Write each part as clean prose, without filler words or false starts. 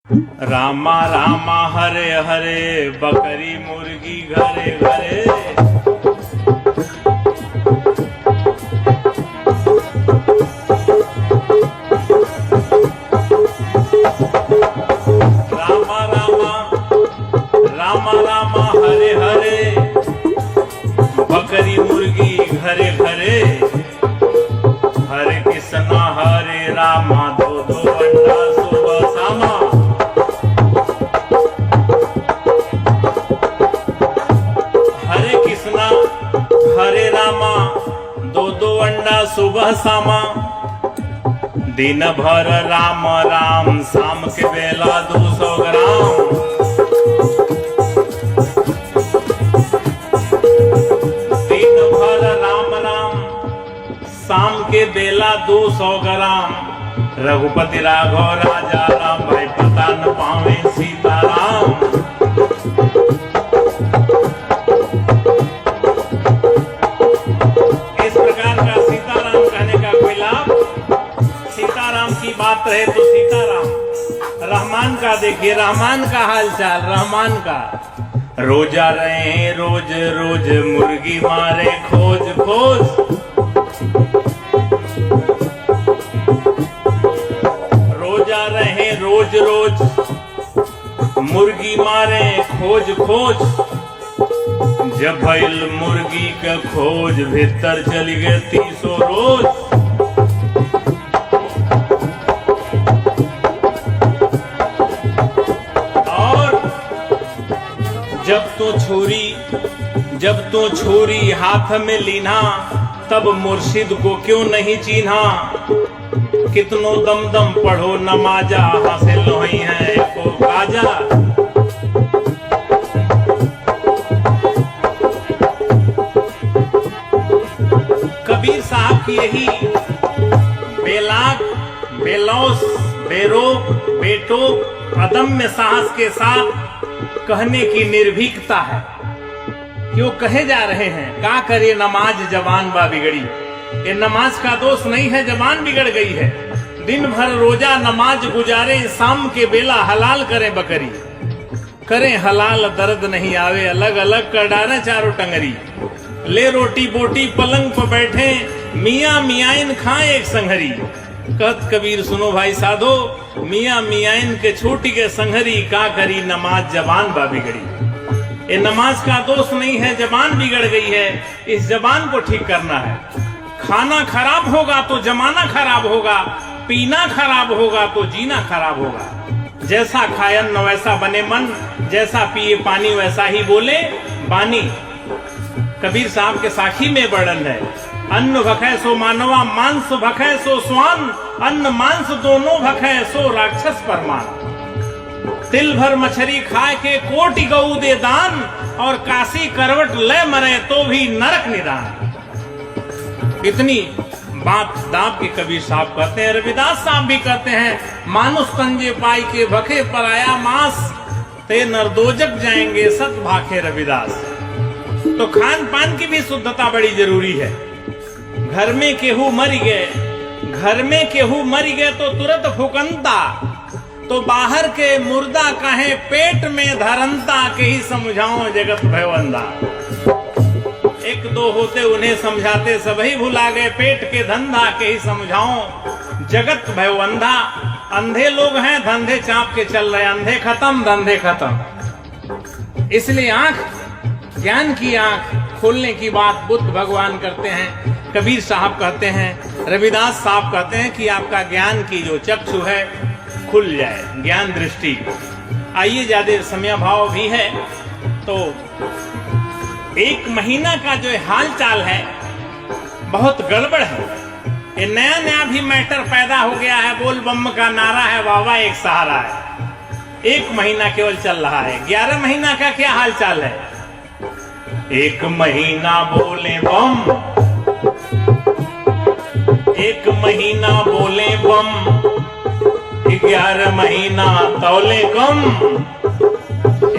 रामा रामा हरे हरे बकरी मुर्गी घरे घरे। रामा रामा रामा रामा हरे हरे बकरी मुर्गी घरे घरे। हरे कृष्णा हरे रामा दो दो अंडा सुबह शामा। हरे कृष्णा हरे रामा दो दो अंडा सुबह शामा। दिन भर राम राम शाम के बेला 200 ग्राम। दिन भर राम राम शाम के बेला 200 ग्राम। रघुपति राघव राजा राम भाई पता न पावे सीताराम। इस प्रकार का सीताराम कहने का कोई लाभ? सीताराम की बात रहे तो सीताराम। रहमान का देखिए, रहमान का हाल चाल, रहमान का। रोजा रहे रोज रोज मुर्गी मारे खोज खोज। रोजा रहे रोज रोज मुर्गी मारे खोज खोज। जब भइल मुर्गी का खोज भीतर चली गए 300 रोज। और जब तो छुरी हाथ में लीना, तब मुर्शिद को क्यों नहीं चीन्हा। कितनो दम दम पढ़ो नमाजा, हासिल नहीं है को गाजा। कबीर साहब की यही बेलाक बेलौस बेरोक बेटोक अदम्य साहस के साथ कहने की निर्भीकता है। क्यों कहे जा रहे हैं, का करे नमाज जवान बा बिगड़ी। ये नमाज का दोष नहीं है, जवान बिगड़ गई है। दिन भर रोजा नमाज गुजारे, शाम के बेला हलाल करें बकरी। करें हलाल दर्द नहीं आवे, अलग अलग कर डालें चारों टंगरी। ले रोटी बोटी पलंग पर बैठे, मियाँ मियाइन खाएं एक संघरी। कहत कबीर सुनो भाई साधो, मियाँ मियाइन के छोटी के संघरी। का करी नमाज जबान बा बिगड़ी। ये नमाज का दोष नहीं है, जबान बिगड़ गई है। इस जबान को ठीक करना है। खाना खराब होगा तो जमाना खराब होगा, पीना खराब होगा तो जीना खराब होगा। जैसा खाए अन्न वैसा बने मन, जैसा पिए पानी वैसा ही बोले बानी। कबीर साहब के साखी में वर्णन है, अन्न भखे सो मानवा, मांस भखे सो स्वान। अन्न मांस दोनों भखे सो राक्षस परमान। तिल भर मछली खाए के कोटि गऊ दे दान, और काशी करवट ले मरे तो भी नरक निदान। इतनी बात दाब के कबीर साहब कहते हैं। रविदास साहब भी कहते हैं, मानुष तंजे पाई के भखे पर आया मांस, ते नरदोजक जाएंगे सत भाखे रविदास। तो खान पान की भी शुद्धता बड़ी जरूरी है। घर में केहू मर गए, घर में केहू मर गए तो तुरंत फुकनता। तो बाहर के मुर्दा कहे पेट में धरनता, के ही समझाओ जगत भयवंदा। एक दो होते उन्हें समझाते सभी भुला गए, पेट के धंधा के ही समझाओ जगत भयवंदा। अंधे लोग हैं, धंधे चाप के चल रहे, अंधे खत्म धंधे खत्म। इसलिए आंख, ज्ञान की आंख खोलने की बात बुद्ध भगवान करते हैं, कबीर साहब कहते हैं, रविदास साहब कहते हैं कि आपका ज्ञान की जो चक्षु है खुल जाए, ज्ञान दृष्टि। आइए, ज्यादा समय भाव भी है तो 1 महीना का जो हाल चाल है बहुत गड़बड़ है। ये नया नया भी मैटर पैदा हो गया है। बोल बम का नारा है, वावा एक सहारा है। 1 महीना केवल चल रहा है। 11 महीना का क्या हाल चाल है? 1 महीना बोले बम, 1 महीना बोले बम, 11 महीना तौले कम।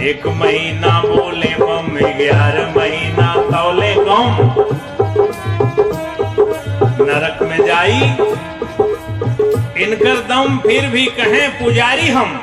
1 महीना बोले बम, 11 महीना तौले कम। नरक में जाई इनकर दम, फिर भी कहें पुजारी हम।